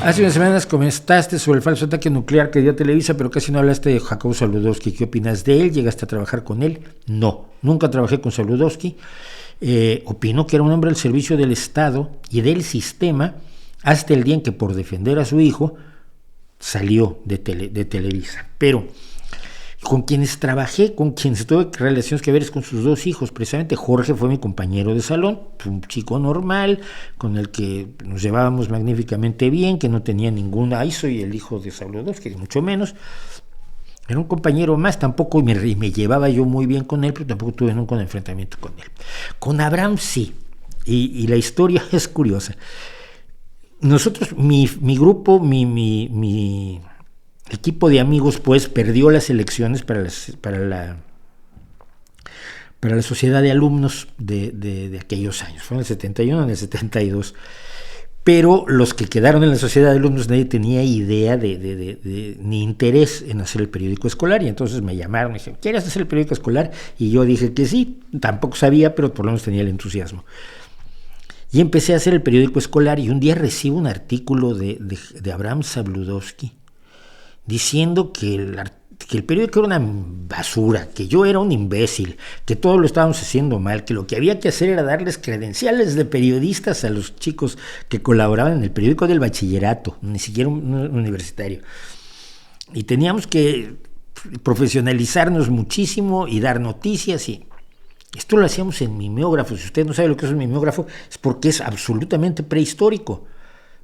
Hace unas semanas comentaste sobre el falso ataque nuclear que dio Televisa, pero casi no hablaste de Jacobo Zabludovsky. ¿Qué opinas de él? ¿Llegaste a trabajar con él? No, nunca trabajé con Zabludovsky. Opino que era un hombre al servicio del Estado y del sistema hasta el día en que, por defender a su hijo, salió de Televisa. Pero con quienes trabajé, con quienes tuve relaciones que ver es con sus dos hijos. Precisamente Jorge fue mi compañero de salón, un chico normal, con el que nos llevábamos magníficamente bien, que no tenía ningún, ay, soy el hijo de Zabludovsky, mucho menos. Era un compañero más, tampoco me llevaba yo muy bien con él, pero tampoco tuve nunca un enfrentamiento con él. Con Abraham sí, y la historia es curiosa. Nosotros, mi grupo, mi equipo de amigos, pues, perdió las elecciones para la sociedad de alumnos de aquellos años. Fue en el 71, en el 72. Pero los que quedaron en la sociedad de alumnos, nadie tenía idea ni interés en hacer el periódico escolar, y entonces me llamaron y dijeron, ¿quieres hacer el periódico escolar? Y yo dije que sí, tampoco sabía, pero por lo menos tenía el entusiasmo. Y empecé a hacer el periódico escolar, y un día recibo un artículo de Abraham Zabludovsky diciendo que el periódico era una basura, que yo era un imbécil, que todo lo estábamos haciendo mal, que lo que había que hacer era darles credenciales de periodistas a los chicos que colaboraban en el periódico del bachillerato, ni siquiera un universitario. Y teníamos que profesionalizarnos muchísimo y dar noticias, y esto lo hacíamos en mimeógrafo. Si usted no sabe lo que es un mimeógrafo, es porque es absolutamente prehistórico.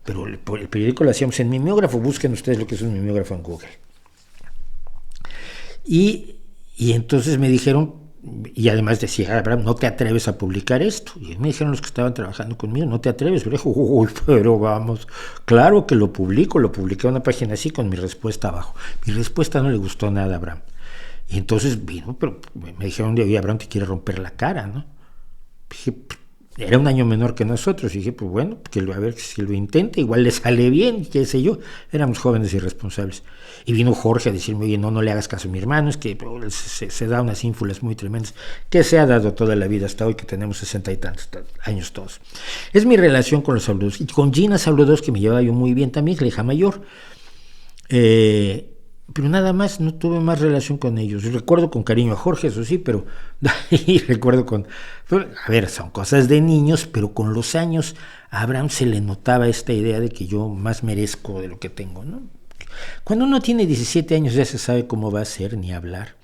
Pero el periódico lo hacíamos en mimeógrafo. Busquen ustedes lo que es un mimeógrafo en Google. Y entonces me dijeron, y además decía, Abraham, no te atreves a publicar esto. Y me dijeron los que estaban trabajando conmigo, no te atreves. Pero dije, uy, pero vamos, claro que lo publiqué en una página así con mi respuesta abajo. Mi respuesta no le gustó nada a Abraham. Y entonces vino, pero me dijeron, oye, Abraham te quiere romper la cara, ¿no? Dije, era un año menor que nosotros, y dije, pues bueno, que a ver si lo intenta, igual le sale bien, qué sé yo. Éramos jóvenes irresponsables. Y vino Jorge a decirme, oye, no le hagas caso a mi hermano, es que se da unas ínfulas muy tremendas, que se ha dado toda la vida hasta hoy, que tenemos 60 y tantos años todos. Es mi relación con los Zabludovsky. Con Gina Zabludovsky me llevaba yo muy bien también, la hija mayor. Pero nada más, no tuve más relación con ellos. Recuerdo con cariño a Jorge, eso sí, pero y recuerdo a ver, son cosas de niños, pero con los años a Abraham se le notaba esta idea de que yo más merezco de lo que tengo, ¿no? Cuando uno tiene 17 años ya se sabe cómo va a ser, ni hablar.